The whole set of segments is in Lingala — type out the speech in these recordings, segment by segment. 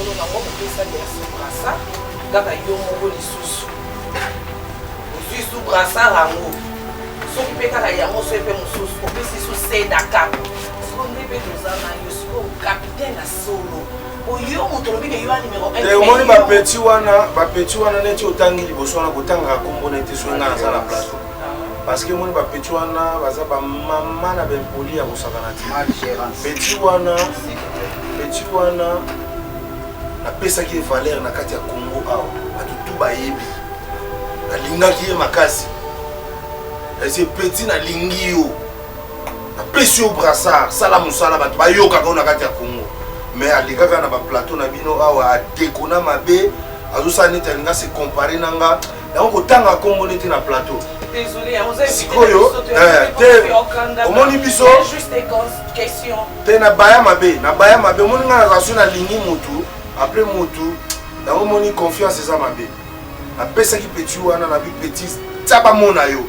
mokolo nango kopesa merci brasa kaka yo moko lisusu ozwi su brasa yango soki mpe kaka yango so epe mosusu kopesi su seda kaka siko nde mpe toza na yo siko kapitaine na solo oyo moto lobi ke yo numéro 1 omoni bapeti wana neti otangi liboso wana kotangaka kombo neti so nga naza na place parce que omoni bapeti wana baza bamama na bempoli ya kosakana ti peti wana napesaki valeur na kati ya Congo awa bato tu bayebi nalingaki ye makasi ese peti nalingi yo napesi yo brassard sala mosala bato bayokaka yo na kati ya Congo mais alikaka na baplateau na bino awa adekona mabe azosala neti alinga se compare na nga yango kotanga kombo neti na plateau sikoyo omoni biso te na baya mabe omoni nga nazasio nalingi motu après motu yango omoni confiance eza mabe napesaki peti wana na bipeti tia bamona yo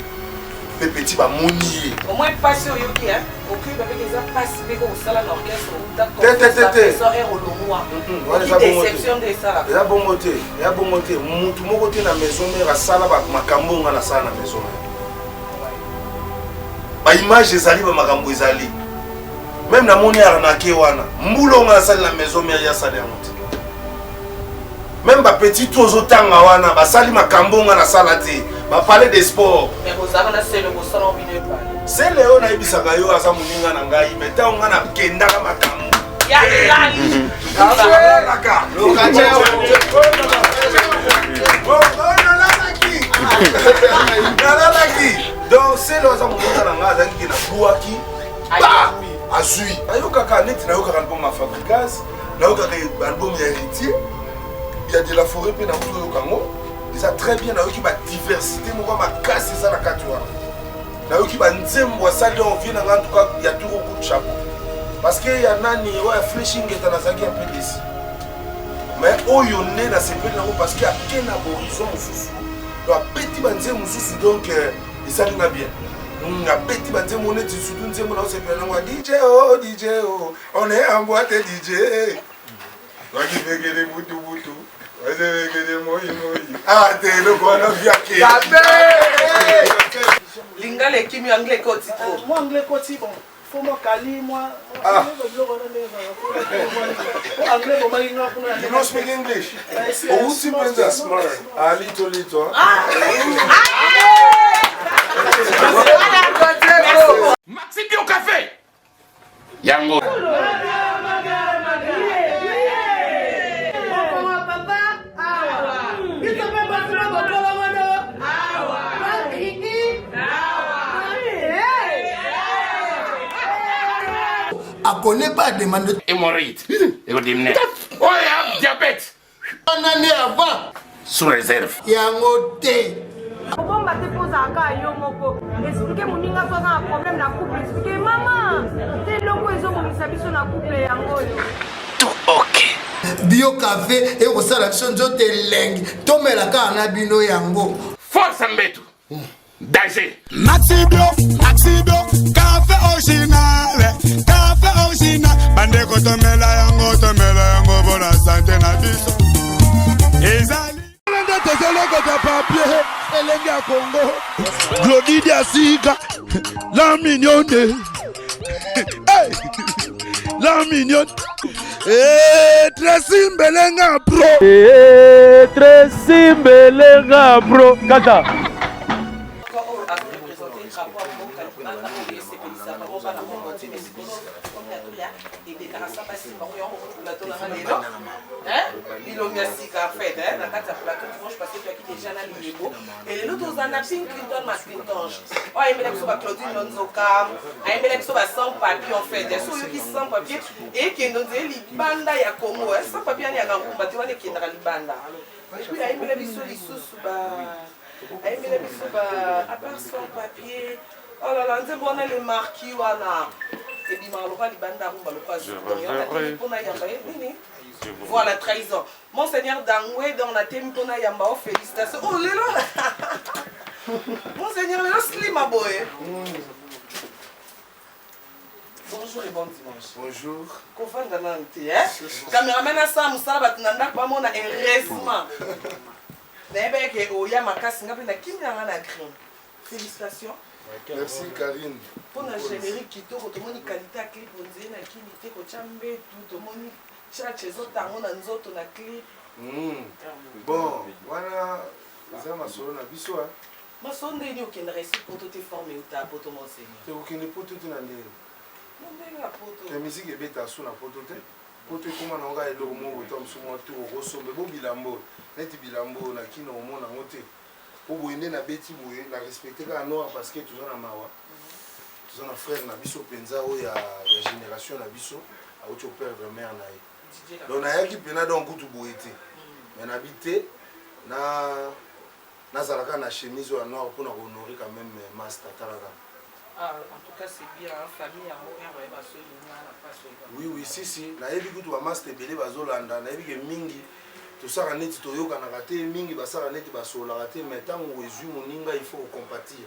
mpe peti bamoni ye omoi pasi oyoki okoki bapeke eza pasi mpe kokosala na orchestre eza bongo te mutu moko te na maison mare asala makambo nga nasala na maison mare baimage ezali bamakambo ezali même namoni arnake wana mbula nga nasali na maison mare yasala yango te même bapeti to ozotanga wana basali makambo nga nasala te bapale de sport sele oyo nayebisaka yo aza moninga na ngai me ntango nga nakendaka makambo nalalaki donc sele aza moninga na ngai azalaki na bwaki azwi nayokaka neti nayokaka album ya Fabricaz nayokaka album ya Héritier ya de la forêt mpe na moto oyoka ngo eza très bien nayoki badiversité moko makasi eza na kati wana nayoki banzembo asali envie na nga ntuka ya turo coup de chapeau parce que ya nani oyo afleshingeta nazalaki un peu desi mais oyo nde nasepeli nango parce que ake na borizon mosusu donc apeti banzembo mosusu donc esalinga bien apeti banzembo neti surtout nzembo naosepela nango dj on est en boîte dj wakivekele butu Lingala et Kimi anglais côté trop. Moi anglais côté bon. Faut moi cali moi. Anglais bon malinga pour you don't speak English. Oh, si pensa smart. A little. Maxi Bio Café. Yango. Connaît pas demande hémorroïde et dimne oh ya diabète on année avant sous réserve yango te bomba te posa ka yo moko expliquer moninga so na problème na couple expliquer maman te longo ezo komisa biso na couple yango yo tout ok bio café et kosala biso nzoto elengi tomela kaka na bino yango force mbetu danger Maxi Bio café original bandeko tomela yango bona santé na biso ezali nde tozolokota papier elengi ya Congo glodidi asika la mignonne la mignonne Tracy Mbelenga bro kata il a mis à en fait, la carte à plateau, je passais qui déjà dans les mots. Et l'autre aux anapines Clinton Masquintonge. Oh, il me l'a sur Claudine Lonzokam, il me l'a sur sans papier en fait, sur qui sans papier et qui nous dit Libanda ya Congo, sans papier il y a un groupe, tu vois qui est dans Libanda. Et puis il me l'a sur les sous il me l'a sur à part sans papier. Oh là là, c'est bon, on a le marquis wana. Et puis malheureusement Libanda rumba le pas sur. Voilà, trahison. Monseigneur Dangwe, dans la thème qu'on a yamba, félicitations. Oh là Monseigneur, le slim à boy. Bonjour et bon dimanche. Bonjour. Kofanda nanti, hein? Cameraman a ça, Moussa, batunda, pas mon heureusement. N'ebeke oya makasi ngapi na kimia ngana crime. Félicitations. Merci Karine. Pour la générique qui te retrouve une qualité à clip, on dit na qualité ko chambe tout le monde cherche les autres tango na nzoto na clip. Bon, voilà, ça m'a sonné na biso hein. Ma sonde ni okenda réussir pour te former ou ta poto monseigneur. Tu okende poto te na ndenge. Ndenge poto. La musique est bête à sous na poto te. Poto comment on ga eloko mo botom sous moi tout rosombe bo bilambo. Neti bilambo na kino omona ngote. Po boyende na beti boye la respecter ka noir parce que toujours na mawa. Toujours na frère na biso penza o ya génération na biso a autre père de mère na ye. Donc na yaki pena donc kutu boyete. Mais na bité na zalaka na chemise o noir pour na honorer quand même master talaka. Ah, en tout cas c'est bien en famille en haut et ba so na pas so. Oui oui si na yebi kutu ba master belé bazolanda na yebi ke mingi tout ça en est toyoka na raté mingi ba ça en est ba so la raté mais tant où ezu moninga il faut compatir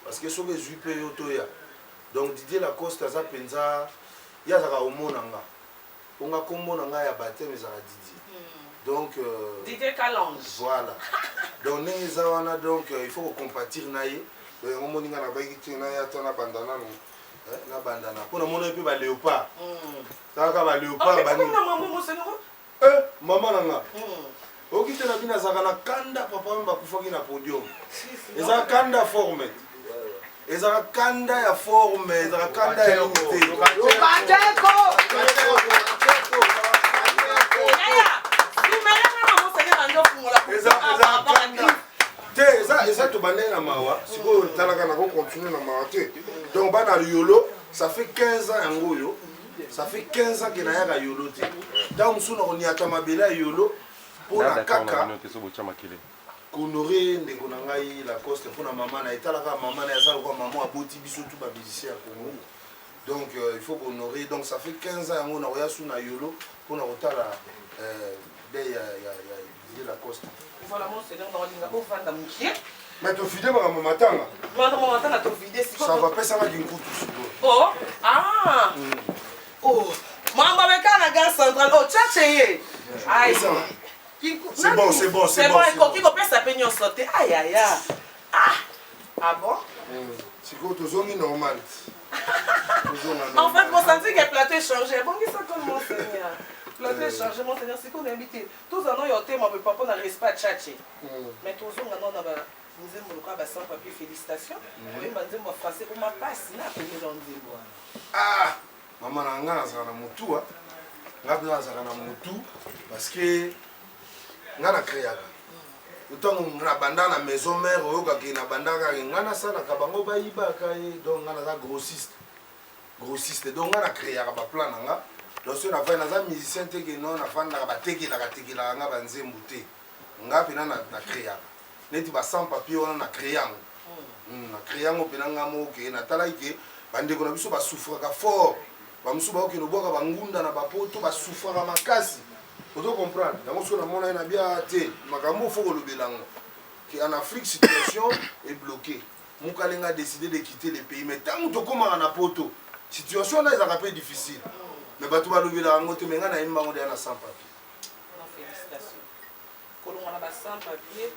parce que so que ezu pe yo toya donc Didier Lacoste za penza ya za ka omonanga onga kombo nga ya baptême za Didier donc Didier Calange voilà donc neza wana donc il faut compatir na ye on moninga na baiki na ya tona bandana no na bandana pour mona pe ba léopard ça ka ba léopard ba ni maman nanga okite na bina zaka na kanda papa mba kufaki na podium eza kanda forme eza kanda ya forme eza kanda ya unité Kateko yaya simela na monseigneur ando fungola eza to bande na mawa siko talaka na ko continuer na mawa te donc bana yolo ça fait 15 ans yango yo ça fait 15 ans que na yaka yolo te donc suna on y a tamabela yolo pour la kaka honorer ndeko na ngai Lacoste pour na maman na etalaka maman na yazala kwa maman aboti biso tout ba musicien à Congo donc il faut honorer donc ça fait 15 ans yango na oya suna yolo pour na otala de ya Lacoste. Voilà monseigneur dans linga ko fanda mukie. Mais tu fidèle à maman matanga. Maman matanga to vidé si. Ça va pas ça va d'inkutu. Oh ah. Oh mama beka na gare centrale oh tchatcheye. Aïe. C'est bon. C'est bon, qui peut sa peignon sauter. Aïe aïe aïe. Ah bon? C'est quoi ton zone normal? En fait, mon senti que le plateau est changé. Bon, qu'est-ce que monseigneur? Le plateau est changé, monseigneur. C'est qu'on est invité. Tous en ont eu un thème, mais papa n'a pas tchatché. Mais tous en ont nous aimons le sans papier, félicitations. Oui, mais moi français, on m'a pas si là pour nous dire. Ah, maman n'a pas na mutu ah. N'a pas na mutu parce que ngana créaka autant na banda na maison mère oyoka ke na banda ka ngana sana ka bango bayiba ka donc ngana za grossiste donc ngana créaka ba plan nga donc so na fa na za musicien te ke non na fa na ba tekela nga banzembu te ngapi na créaka neti ba sans papier wana na créango na créango pena ngamo ke na tala ike bandeko na biso ba souffraka fort ba musu ba ke no boka bangunda na ba poto ba souffraka makasi. Vous comprenez? Dans ce moment, on a bien été. Il faut que en Afrique, la situation est bloquée. Moukalenga a décidé de quitter le pays. Mais tant que tu commences à Napoto, la situation est un peu difficile. Mais tu vas lever la rangote, mais on a une main sans papier. Félicitations. Quand on a sans papier,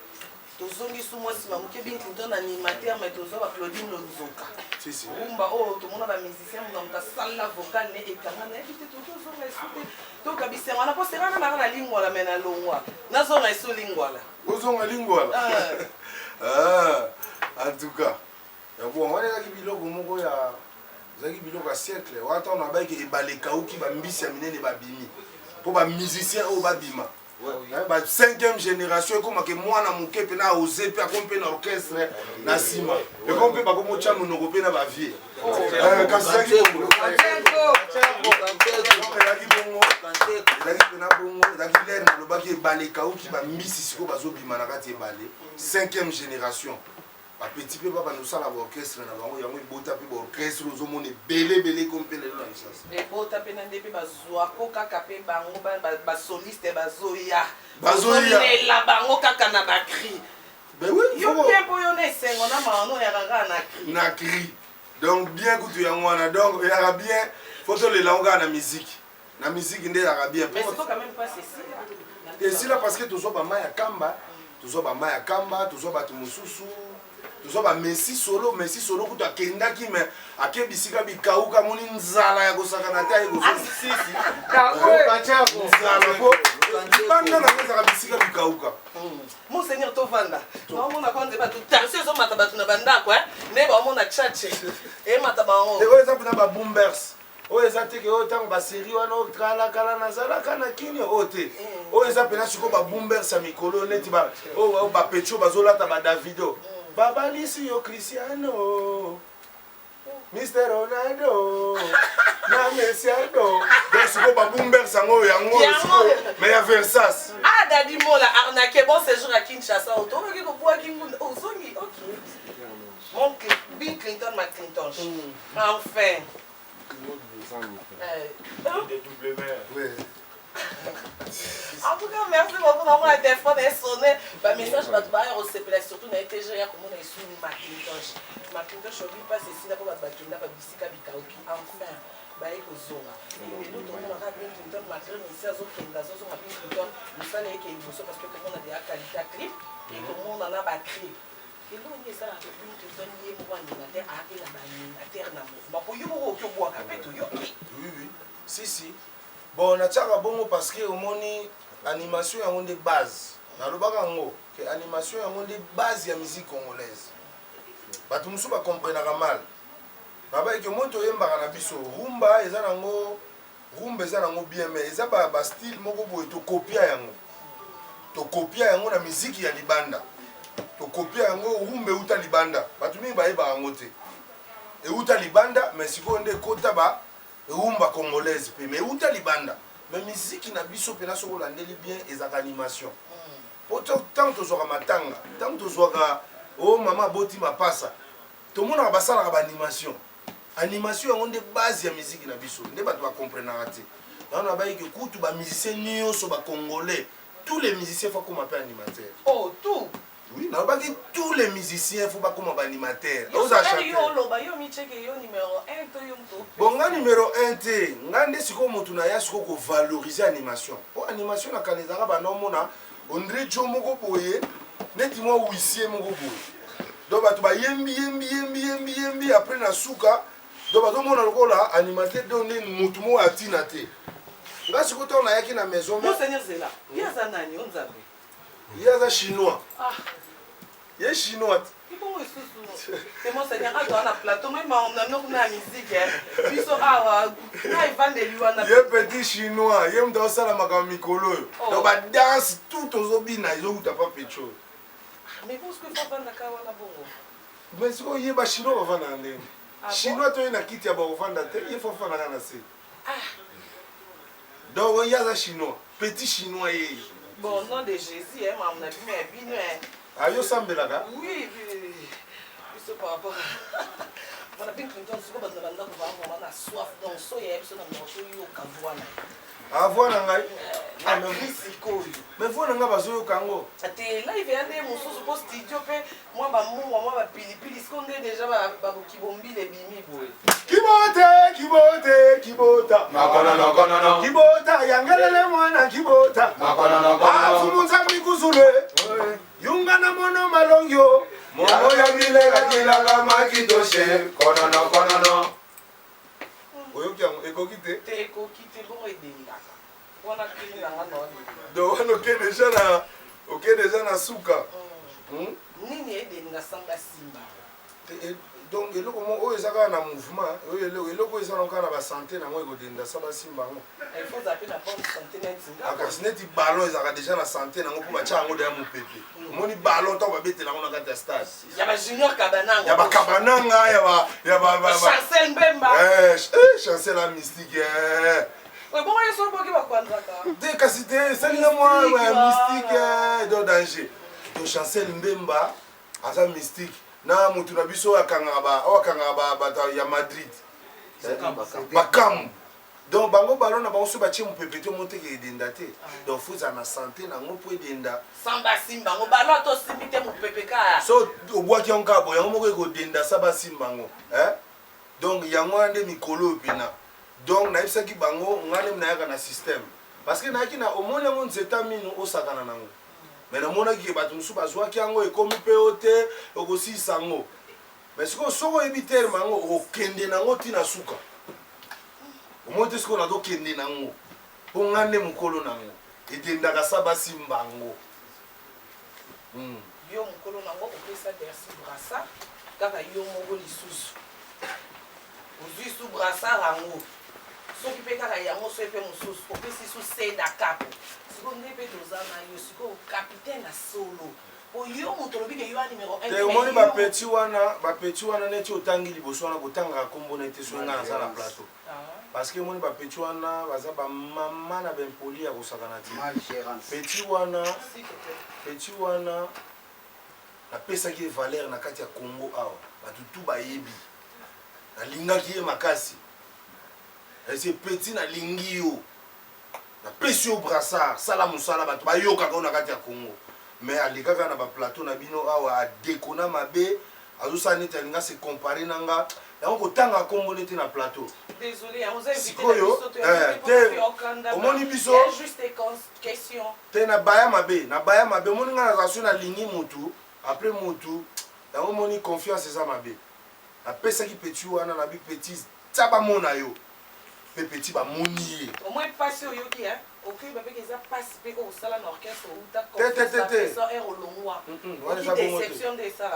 tozongi sumwa sima muke Bill Clinton animateur mais tozo Claudine Lonzoka. Si si. Umba oh tout le monde ba musicien mon ka sala vocal ne ekanga na éviter tout zo na écouter. Donc kabisa wana po serana na lingwa la mena longwa. Nazo na iso lingwa la. Ozo na lingwa la. Ah. En tout cas. Ya bon on est biloko moko ya zaki biloko ya siècle. Wata on a ba ke ebaleka uki ba mbisi ya minene ba bimi. Po ba musicien o ba bima. La 5e génération comme que moi na muke pe na osé pe akompe na orchestre na sima et comme pe ba ko mocha monoko pe na ba vie kasaki bongo na lobaki baleka uki ba misi siko bazobima na kati ebale 5e génération ba petit pe ba nous sala orchestre na bango yango ibota pe orchestre ozomona belé comme pe lelo na sasa et bota pe na ndepe bazwa ko kaka pe bango ba soliste bazoya la bango kaka na ba cri ben oui yo tempo yo na sengo na mano ya kaka na cri Donc bien kutu yango wana donc ya bien photo le langa na musique. Na musique ndé ya bien. Mais c'est quand même pas ceci. Et si là parce que toujours ba maya kamba, toujours ba maya kamba, toujours ba tumususu. Toujours ba Messi solo kutu akendaki mais akebisika bikauka moni nzala ya kosaka na taille gozo sisi. Kachako. Nzala ko. Banda na kosaka bisika bikauka. Monseigneur Tovanda, on a quand même tout tarser sur matabatu banda quoi, ne ba on a tchatché et matabao. Et ouais ça peut na boomers. Oh eza te ke otango ba série wana kala nazala kana kini ote. Oh eza pena siko ba boomers ya mikolo neti ba oh ba Petro bazolata ba Davido. Baba lisi yo Cristiano. Mr. Ronaldo. Na Messiado. Donc siko ba boomers yango siko mais ya Versace. Ah Daddy Mola arnaqué bon séjour à Kinshasa auto que ko boa kingu ozongi OK. Mon Bill Clinton McClinton. Enfin. En tout cas, merci beaucoup d'avoir un téléphone et sonné. Le message va te barrer au CPL, surtout dans les TGR, comme on est sous Macintosh. Macintosh, oublie pas ceci, là pour la bakina, la bisika, bikaoki, enfin. Baye kozonga. Et nous, on a Bill Clinton, malgré les services qui sont dans Bill Clinton, nous savons qu'il y a une parce que tout le monde a des qualités clip et tout le monde en a battu. Et nous, on est ça, Bill Clinton, il y a un animateur à la terre d'amour. Pour vous, vous avez Oui. Si. Bon, on a tchaka bongo parce que au moni animation est une des bases. Dans le bagango, que animation est une des bases de la musique congolaise. Bah tout le monde va comprendre mal. Baba que moi to yemba na biso rumba ezanango bien mais eza ba style moko boye to copia yango na musique ya libanda. To copia yango rumba uta libanda. Batu mingi ba yeba yango te. Et uta libanda mais siko nde kota ba rumba congolaise pe mais uta libanda mais musique na biso pena so landeli bien ezaka animation tant to zoka matanga tant to zoka oh mama boti mapasa to mona ba sala ba animation yango nde base ya musique na biso nde bato ba comprendre te on a ba que kutu ba musicien nyonso ba congolais tous les musiciens faut qu'on m'appelle animateur. Oh tout. Oui, non, pas que tous les musiciens, il faut pas comme animateur. Bon, numéro 1, c'est comme tu n'as pas valoriser l'animation. Pour l'animation, on dirait que Moko Boye, nettement huissier Moko Boye. Donc, tu vas yembi, après na souka. Donc, tu vas animateur donner moutumo à Tinate. Là, c'est quand on a yaki na maison. Monseigneur Zela, il y a un nani, on zabe. Il y a un chinois. Il y a un chinois. C'est Monseigneur, on a un plateau, même on a une musique. Puis il y a un petit chinois, il y a un danseur à Magamikolo. Donc, il danse tout aux obines, ils ont pas pécho. Mais vous, ce que vous faites, mais si vous avez un chinois, vous avez un chinois, tu as un kit, il faut faire un assez. Donc, il y a un chinois, petit chinois. Bon, au nom de Jésus, on a vu un bino. Ah, yo sambe là bas? Oui, c'est par rapport. On a bien que nous sommes on a soif, donc soyez au Kavouana. Ah, voilà, mais vous n'avez pas besoin de Kango. Là, il vient de mon sous studio, moi, pili, ce qu'on est déjà, Kibombi, les bimi, Kibota. Kibota, yangalele mwana Kibota. Ah, fumunza mikuzule. Yungana mono malongyo. Mono ya milega kilanga makitoshe. Konono. Oyoki yango ekokite. Te ekokite bon edendaka. Wana kini nanga noni. Donc wana oke déjà na suka. Nini edenda sanga simba. Donc eloko mo oyo ezaka na mouvement, oyo eloko ezaka na ba santé na moi ekodenda saba simba ngo. Il faut appeler la bonne santé netinga. Akasi neti ballon ezaka déjà na santé nango pour bacha yango derrière mopepe. Moni ballon to babetela ngo na kata stade. Ya ba junior kabananga. Ya ba kabananga ya ba Chancel Mbemba. Chancel la mystique. Oui, bon, ils sont beaucoup à Dès que c'était celle-là moi mystique de danger. Donc Chancel Mbemba asa mystique. Na mutu na biso akanga ba ya Madrid. Bakam. Donc bango ballon na bango so ba tie mopepe to monte ke denda te. Donc faut na santé na ngo po denda. Samba simba ngo ballon to simite mopepe ka. So obwaki onka bo yango moko ko denda saba simba ngo. donc yango ande mikolo pena donc naibisaki bango ngane mnayaka na système parce que nayaki na omoni yango nzeta mino osakana nango mais namonaki bato mosusu bazwaki yango ekomi mpe o te okosisa yango mais sikoyo soko oyebi terme yango okokende nango ntina suka omoni te sikoyo nazokende nango mpo nga nde mokolo nango etendaka sa basimba yango yo mokolo nango opesa bersi brasa kaka yo moko lisusu ozwi su brasa yango soki mpe kaka yango so epe mosusu opesi su seda kapo sikoyo nde mpe toza na yo sikoyo kapitaine na solo po yo moto olobi ke yo a numéro 1 te omoni bapeti wana neti otangi liboso wana kotangaka kombo na ete soki nga naza na plateau parce que omoni bapeti wana baza bamama na bempoli ya kosakana te peti wana napesaki valeur na kati ya Congo awa bato tu bayebi nalingaki ye makasi ese peti nalingi yo napesi yo brassard sala mosala bato bayokaka yo na kati ya Congo mais alekaka na baplateau na bino awa adekona mabe azosala neti alinga se compare na nga yango kotanga kombo neti na plateau sikoyo omoni biso te na baya mabe omoni nga naza so nalingi motu après motu yango omoni confiance eza mabe napesaki peti wana nabi peti tia bamona yo mpe peti bamoni ye omoi pasi oyoki okoki bape eza pasi mpe okosala na orchestre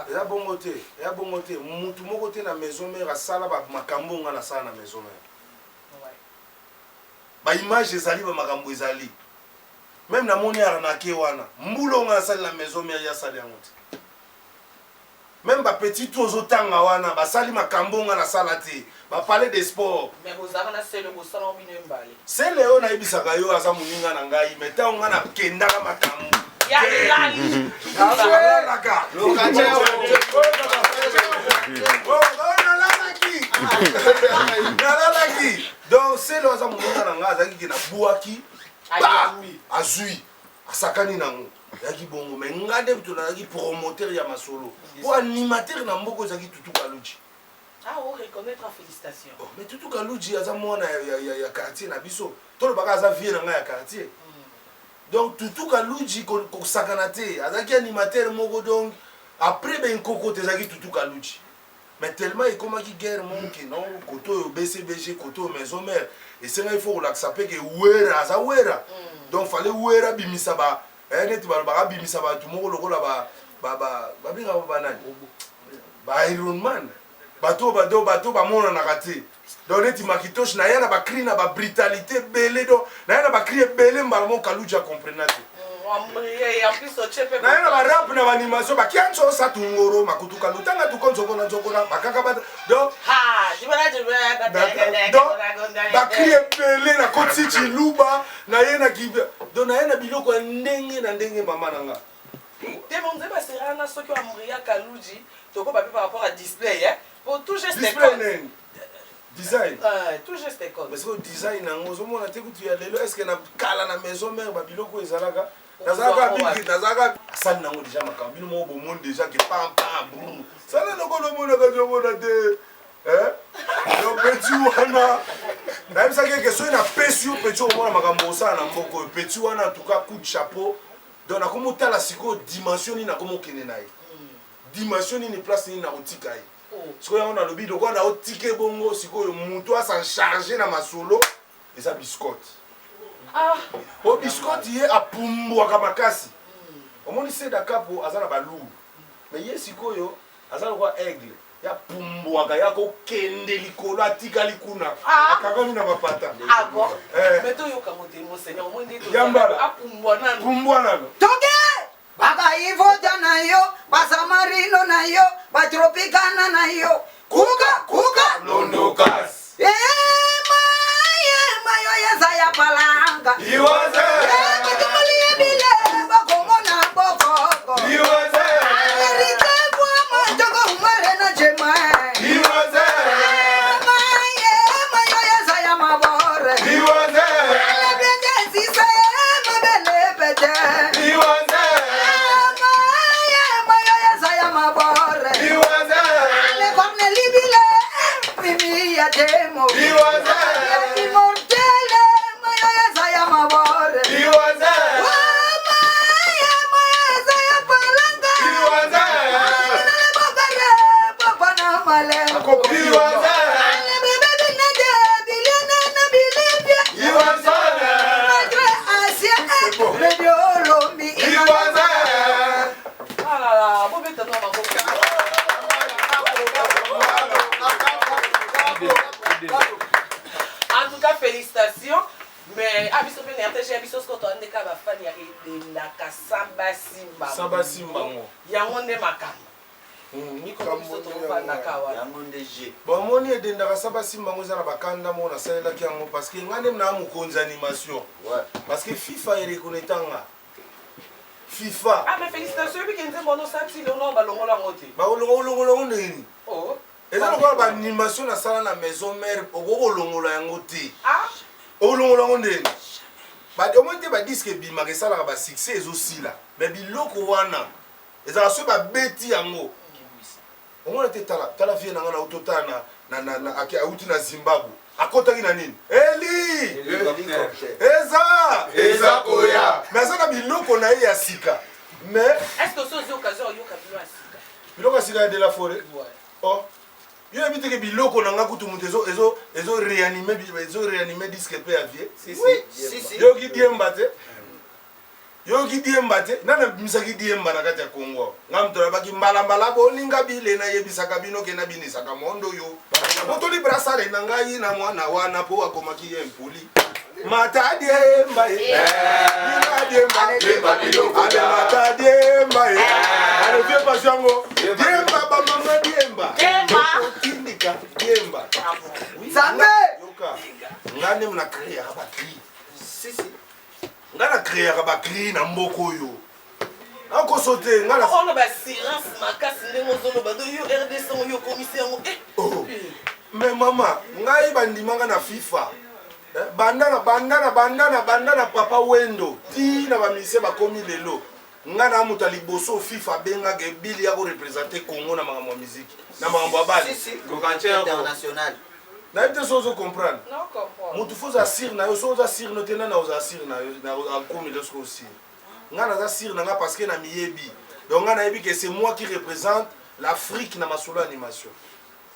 eza bongo te mutu moko te na maison mare asala makambo nga nasala na maison mare baimage ezali bamakambo ezali meme namoni arnake wana mbula nga nasali na maison mare yasali yango te même bapeti to ozotanga wana basali makambo nga nasala te bapale de sport sele oyo nayebisaka yo aza moninga na ngai me ntango nga nakendaka makambo nalalaki donc sele aza moninga na ngai azalaki ke nabwaki azwi asakani nango yaki bongo me nga nde buto nazalaki promoteur ya masolo po animateur na mboka ezalaki Tutu Kaluji. reconnaître félicitation mais Tutu Kaluji aza mwana ya quartier na biso tolobaka aza vie na ngai ya quartier donc Tutu Kaluji kosakana te azalaki animateur moko donc après benkoko te ezalaki Tutu Kaluji mais tellement ekomaki guerre monke non koto oyo BCBG koto oyo maison mare esengai fo kolakisa mpe ke wera aza wera donc fallait wera bimisa neti balobaka bimisa bato moko lokola babengaka banani ba-Iron Man bato bamonanaka te donc neti Makitosh naya na bakri na babrutalité ebele donc naya na bakri ebele mbala mo Kaluji akomprena te naya na barap na baanimation bakianso osatu ngoro makutu Kaluji ntanga tukonzokona bakaka donc bakri ebele na koti chiluba naye na kibe donc naye na biloko ya ndenge na ndenge mama na nga te monze baserana soki wamoria Kaluji toko bape par rapport à display pour tout geste design tout geste école mais c'est design nango ozomona te kutu ya lelo est-ce que na kala na maison mère babiloko ezalaka nazalaka asali nango deja makambo bino moko bomoni deja ke pam brum sala lokolo omonaka zomona te donc peti wana nayebisaki eke soki napesi yo peti omona makambo osala na mboka oyo peti wana en tout cas coup de chapeau donc nakomi otala sikoyo dimension nini nakomi okende na ye dimension nini place nini nakotika ye sikoyo yango nalobi lokola naotike bongo sikoyo moto asan charge na masolo eza biscotte po biscotte ye apumbwaka makasi omoni seda kapo aza na baluru mais ye sikoyo aza lokola aigle ya pumbwaka ya kokende likolo atikali kuna akangami na mapata pumbwa nano toke bakaivoja na yo basamarino na yo batropikana na yo kuka londokas mayo yeza ya palanga batumulie bile bakomona bokoko Mimi déjà biso ce qu'on ndeka ba fan ya elaka samba simba. Samba simba ngo. Yango nde makamba. Miko biso to fanda kawa. Yango nde G. Bon moni edendaka samba simba ngo za na bakanda mo na salelaki yango parce que ngane na mokonzi animation. Ouais. Parce que FIFA est reconnaissant. FIFA. Ah mais félicitations bi kenze mono sati le nom balongola ngote. Ba olongolo ndeni. Oh. Et là on va animation na sala na maison mère oko olongola yango te. Ah. Olongola ndeni. Ba de monte ba disque bima ke sala ba succès aussi là. Mais biloko wana. Ezala so ba beti yango. On était tala vie na ngana utotana na aki auti na Zimbabwe. Akotaki na nini? Eli! Eza koya. Mais ça na biloko na ya sika. Mais est-ce que c'est occasion yo kabilo asika? biloko sika de la forêt. Ouais. Oh. Yo habite ke biloko na nga kutu mutezo ezo réanimer disque pe avie. Si. Yo ki diemba te. Yo ki diemba te. Nana misaki diemba na kati ya Kongo. Ngam to baki mbala boninga bile na yebisaka bino ke na binisaka mondo yo. Motoli brasare na ngai na mwana wana po akomaki ye mpuli. Mata diemba ye. Diemba biloko. Ale mata diemba ye. Ale vie pashango. Diemba ba mama diemba. Tindika diemba. Zambe! Yoka. Ngane mna créer ba cri. Si. Ngana créer ba cri na mboko yo. Ako sauter ngana. On a ba silence makasi ndenge ozolo ba do yo RDC yo commissaire mo. Oh. Mais maman, ngai bandimanga na FIFA. Bandana papa wendo. Ti na ba mise ba komi lelo. Ngana muta liboso FIFA benga ke bili ya ko représenter Congo na makambo musique. Na makambo abali. Si. International. Na ite sozo comprendre. Non comprendre. Mutu foza sir na yo soza sir no tena na oza sir na yo na komi losko aussi. Ngana za sir na nga parce que na miyebi. Donc ngana yebi que c'est moi qui représente l'Afrique na masolo animation.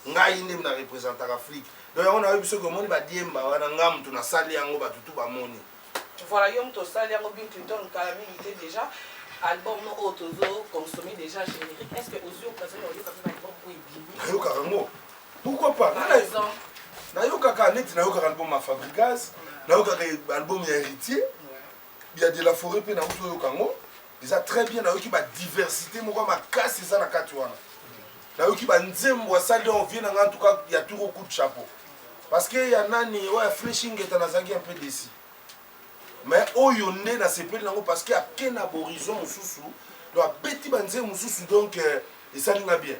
Ngai ndem na représenter l'Afrique. Donc on a eu biso ko moni ba diemba wana ngam tu na sali yango ba tutu ba moni. Voilà, yom to sali yango Bill Clinton kalami était déjà album no otozo consommé déjà générique. Est-ce que Ozio présent au lieu comme album pour ibimi? Nayoka rango. Pourquoi pas? Par exemple, Nayoka net nayoka album ma Fabricaz, nayoka album ya héritier. Il y a de la forêt pe na uto yokango. Déjà très bien nayoki ba diversité moko makasi ça na kati wana. Nayoki ba nzembo asali on vient en tout cas il y a tout coup de chapeau. Parce que ya nani ouais flashing est nazangi un peu d'ici. Mais oyo nde na sepeli nango parce que akena horizon mususu do abeti banze mususu donc esali nga bien.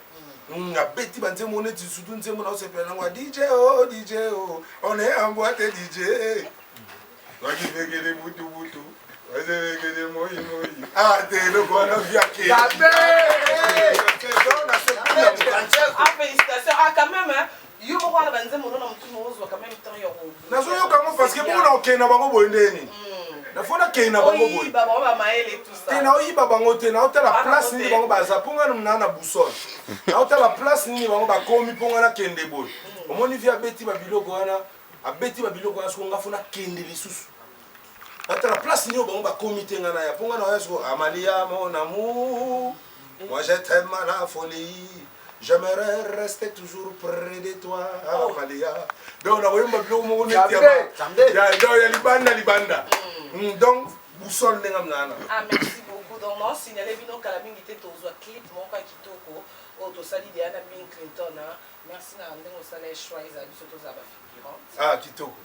Abeti banze moneti sudu nzembo na sepeli nango DJ oh on est en boîte DJ. Waki vekele butu. Wazekele moi. Ah te le kona viake. ah félicitations. Ah quand même hein. Yo mo kwa banze mo na mutu mo zo quand même temps yo. Nazo yo kango parce que pour na okena bango boyendeni. Na fona kena bango boy. Oui, baba ba maele tout ça. Tena oyiba bango tena otala place ni bango baza ponga na boussole. Na otala place ni bango ba komi ponga na kende boy. Omoni via beti ba biloko wana, abeti ba biloko wana songa fona kende lisusu. Otala place ni bango ba komi tenga na ya ponga na ya so Amalia mon amour. Moi je t'aime à la folie. J'aimerais rester toujours près de toi, Amalia. Donc, on a vu biloko mo ne ya libanda. Donc, boussole n'engam nana. Ah, merci beaucoup. Donc, non, signalez bino kalabingi te tozo clip mon kwa kitoko o to sali de Anna Bill Clinton. Merci na ndengo sala choix za biso to za ba figurant. Ah, kitoko.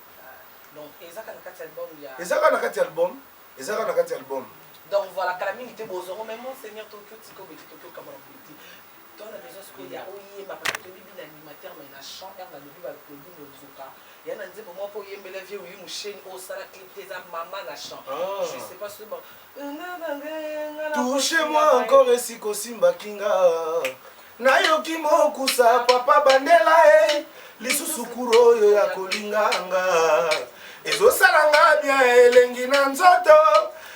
Donc, ezaka na kati album ya. Ezaka na kati album. Donc, voilà kalabingi te bozoro même Seigneur Tokyo Tiko Beti Tokyo Kamara Petit. Dans la maison ce qu'il y a oye ma parce que bibi l'animateur mais na chant na lobi ba produit mozuka. Ya na nzembo mo po yembele vie oyi musheni o sala clip tes maman na chant. Je sais pas ce bon. Touchez-moi encore esiko simba kinga. Nayoki mokusa papa bandela lisusu kuro yo ya kolinganga. Ezo salanga bien elengi na nzoto.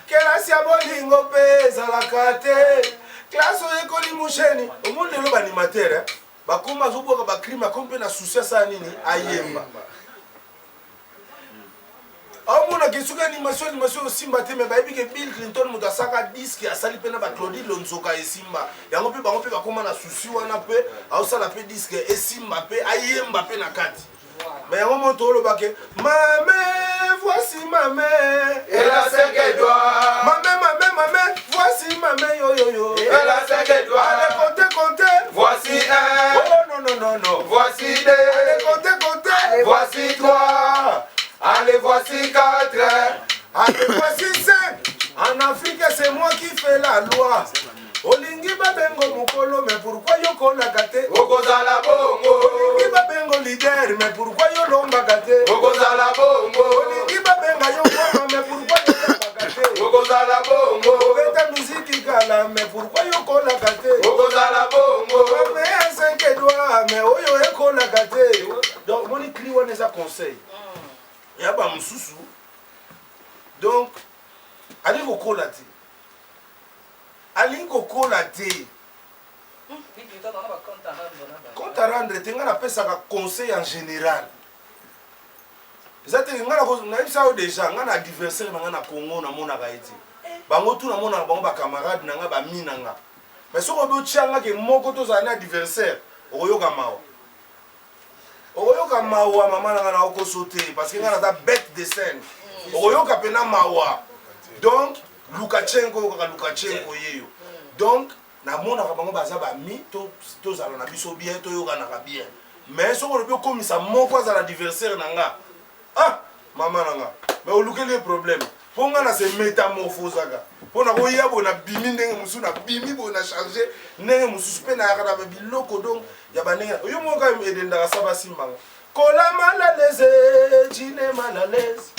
Kelasi ya bolingo pe zalaka te. Classe ekoli musheni omonde lo animateur ba koma zoboka ba crime kompe na souci sa nini ayemba amona kisuka animation simba te me ba ebi ke Bill Clinton muta saka disque asali pena ba Claudie Lonzoka esimba yango pe bango pe ba koma na souci wana pe ausala pe disque esimba pe ayemba pe na kati Mais au moment où le baquet, ma mère, voici ma mère. Elle a 5 doigts. Ma mère, voici ma mère, yo yo yo. Elle a 5 doigts. Allez, comptez. Voici 1. Oh non. Voici 2. Allez, comptez. Voici 3. Allez, voici 4. Allez, voici 5. En Afrique, c'est moi qui fais la loi. Olingi babengo mukolo, mais pourquoi yo kola kate? Okozala bongo. Olingi babengo leader, mais pourquoi yo lomba kate? Okozala bongo. Olingi babenga yo mama, mais pourquoi yo lomba kate? Okozala bongo. Obeta musique kala, mais pourquoi yo kola kate? Okozala bongo. Mais à 5 doigts, mais oyo e kola kate. Donc mon écrit on les a conseil. Ya ba mususu. Donc allez ko kola te. Alingo kola te. Compte à rendre, tu as un conseil en général. Déjà, un adversaire dans le Congo, dans mon Haïti. Bango tout dans mon camarade, dans mon minanga. Mais si on veut que mon côté un adversaire, on va mao. On va mao, maman n'a pas sauté parce qu'il y a une bête de scène. On va pena mawa. Donc, Lukashenko yeyo. Donc, na mona bango baza ba mi to za na biso bien to yoka na bien. Mais so ko le comme ça mon quoi za l'adversaire nanga. Ah, maman nanga. Mais o luke les problèmes. Ponga na se métamorphose aga. Pona ko yabo na bimi ndenge musu na bimi bo na changer ndenge musu pe na yakada ba biloko donc ya banenga. Yo mo ka edenda saba simanga. Kola malaleze, chine malaleze.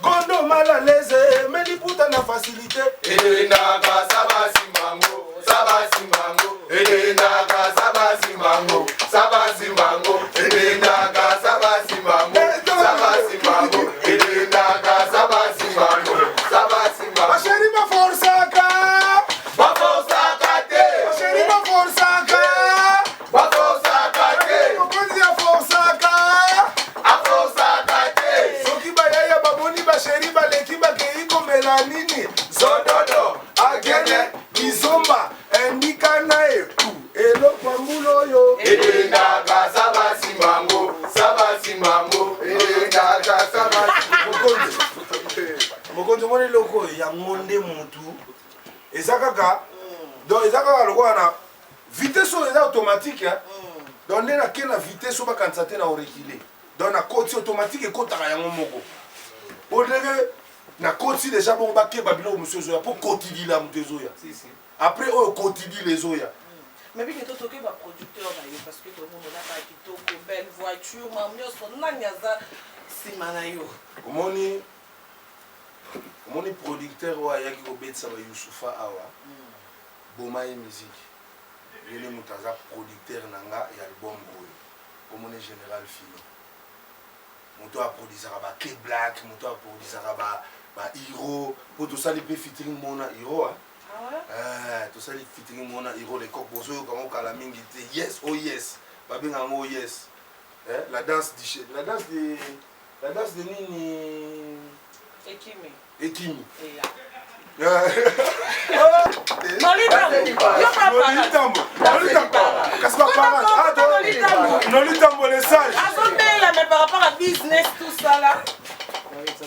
Gondo malaleze, mais li puta na facilité. Edendaka sabasimango, sabasimango. Edendaka sabasimango, sabasimango. Edendaka sabasimango, sabasimango. Edendaka sabasimango, sabasimango. Ma chérie ma forsaka, ma forsaka te. Ma chérie ma forsaka, ma forsaka te. Ma konzi forsaka, a forsaka te. Soki bayaya baboni ba chérie ba leki ba kei komela nini. Zododo, Agene, Kizomba, Endika nae tu. Elo kwa mbulo yo. Edendaka sabasimango, sabasimango. Edendaka sabasimango. Mokonzi moni loko ya ngonde mutu. Ezakaka. Donc ezakaka loko na vitesse automatique. Donc na kena vitesse ba kansate na orekile. Donc na koti automatique ekotaka yango moko. Odege na koti déjà bon ba ke babilo monsieur Zoya pour kotidi la mutezoya. Après o kotidi les oya. Mais bien que tu es un producteur parce que tout le monde a une belle voiture, Moni producteur wa yaki ko betsa ba Youssoufa awa. Boma et musique. Yele mutaza producteur nanga ya album boy. Comme on est général fino. Moto a produit ça ba K Black, moto a produit ça ba Hero, pour tout ça les pe featuring mona Hero hein. Ah ouais? Tout ça les featuring mona Hero les coq bozo comme kala mingi te yes oh yes. Ba benga ngo yes. La danse de nini Ekimi. Nolitambo les sages. Mais par rapport à business, tout ça là. Ça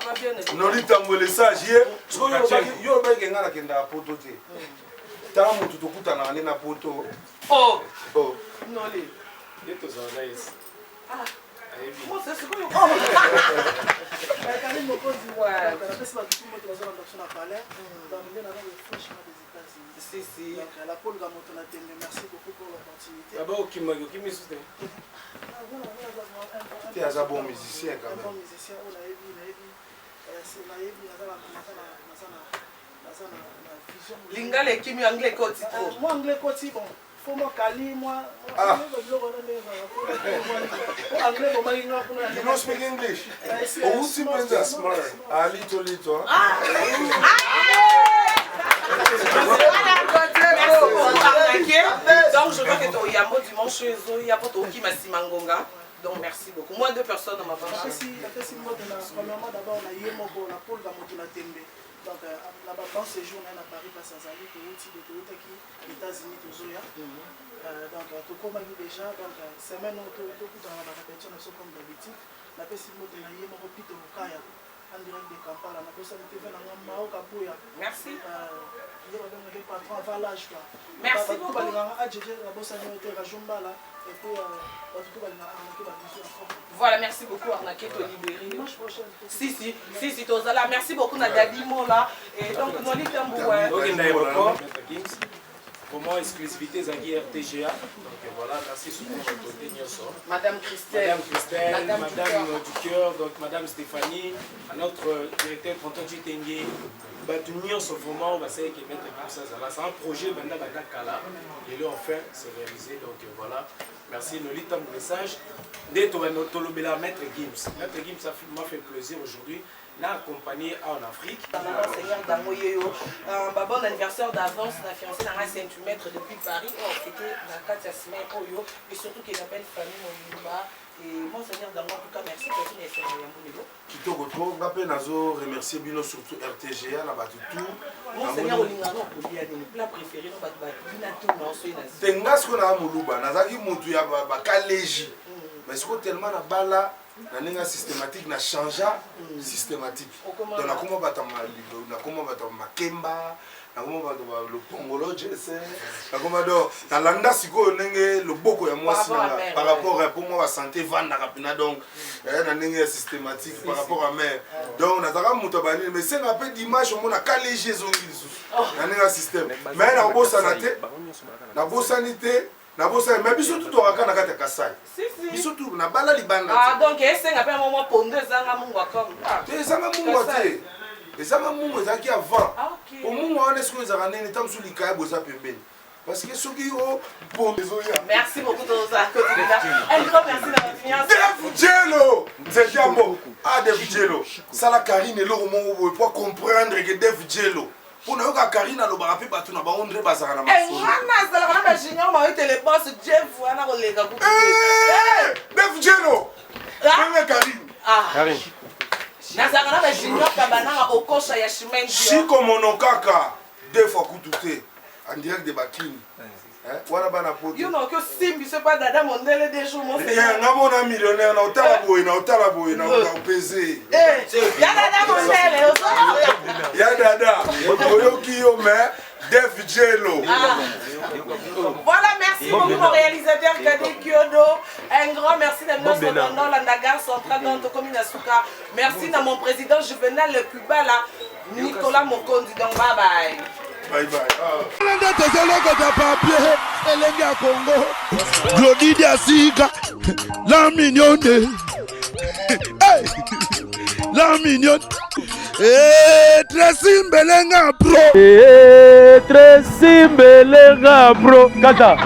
va bien. Nolitambo les sages. Yo ba kenga na kenda poto te. Tala mutu tokuta na na poto. Oh. Noli. Yeto za nice. Ah. Moi, c'est ce que je Tu es un bon musicien quand même. Linga les kimi anglais côté. Moi anglais côté bon. Faut moi cali moi. You don't speak English. Oh, who's smart? A little. Donc je vois que tu as un mot dimanche chez eux, il y a pas de qui m'a si mangonga. Donc merci beaucoup. Moins 2 personnes dans ma famille. D'abord on a eu mon la poule dans mon tembe. Donc, dans ce jour, on est à Paris, place à Zali, qui est aux États-Unis, toujours. Donc, tout comme déjà, donc, semaine où tout dans la répétition, comme d'habitude, la personne qui est là, il y a un hôpital au Kaya, en direct de Kampala, la personne qui est là, merci. Merci beaucoup. Voilà, merci beaucoup Arnaqué Tolibéry. Si, Tozala, merci beaucoup Nadadi Mola. Et donc, nous allons comment exclusivité Zagui RTGA. Donc voilà, merci beaucoup Madame Christelle, Madame du cœur, donc Madame Stéphanie, à notre directeur Tonton Chitengue. Batunion ce moment, on va essayer de mettre ça. C'est un projet maintenant Kala. Et là enfin c'est réalisé. Donc voilà. Merci Nolita mon message. D'être notre maître Gims. Maître Gims, ça m'a fait plaisir aujourd'hui. N'a accompagné en Afrique. Seigneur Damoyeyo, un bon anniversaire d'avance, la fiancée dans un centimètre depuis Paris. C'était dans la Katia Semaine Oyo. Et surtout qu'il appelle famille Mouba. Et mon Seigneur Damoyeyo, en tout cas, merci pour tout le Kitoko trop, nazo remercier Bino surtout RTGA, la batu tout. Mon Seigneur Olingano, plat préféré, nous batu Tenga ce qu'on a à Moulouba, nazaki moutou ya bakaleji. Mais ce qu'on tellement na bala, na systématique, na changea systématique. Donc na comment bata malibo, na comment bata makemba, na comment bata le pongolo jesse, na comment do na landa siko nenge le boko ya moi par rapport à pour moi la santé vanda rapina donc na nenge systématique par rapport à mère. Donc na zaka moutou bani mais c'est un peu d'image au monde na kaleji zongi na nenge système. Mais na bossa na te, na bossa nité. Na bossa mais biso tout oraka na kata kasai. Biso tout na bala libanda. Ah donc ese nga pe moment pondo zanga mungu comme. Te zanga mungu te. Ezanga mungu zaki avant. Pour mungu on est ce que zanga nene tam sou likaya boza pembeni. Parce que soki o pondo zoya. Merci beaucoup Toza. Un grand merci d'avoir fini ensemble. Def Jello. C'est jambo. Ah Def Jello. Ça la Karine et l'oro mongo pour comprendre que Def Jello. Pour nous, Karina, le barapi, tu n'as pas honte de passer à la maison. Eh, Mana, c'est la grande téléphone, Jeff, voilà, on les a goûté. Eh, Def Jello. Karine. Ah. Karine. Nazarana, mais junior, Kabana, au coach, à Yashimen. Chico Monokaka, deux fois coûté, en direct de Bakini. Voilà, banapoti. You know que Simbi, c'est pas Dada Mondele des jours, mon frère. Il y a un millionnaire, na Otalaboy, na pesé. Eh, y'a Dada Mondele, y'a Dada. Oyokiyo, mais Def Jello. Voilà, merci beaucoup mon réalisateur Kadé Kyodo. Un grand merci de nous dans la Gare centrale dans commune Asuka. Merci à mon président Juvenal le plus bas là, Nicolas Mokondi. Donc bye bye. Bye bye. Elenga Congo, Glody Diasika, la mignonne, la mignonne, Tracy Mbelenga bro, Tracy Mbelenga bro, Kata.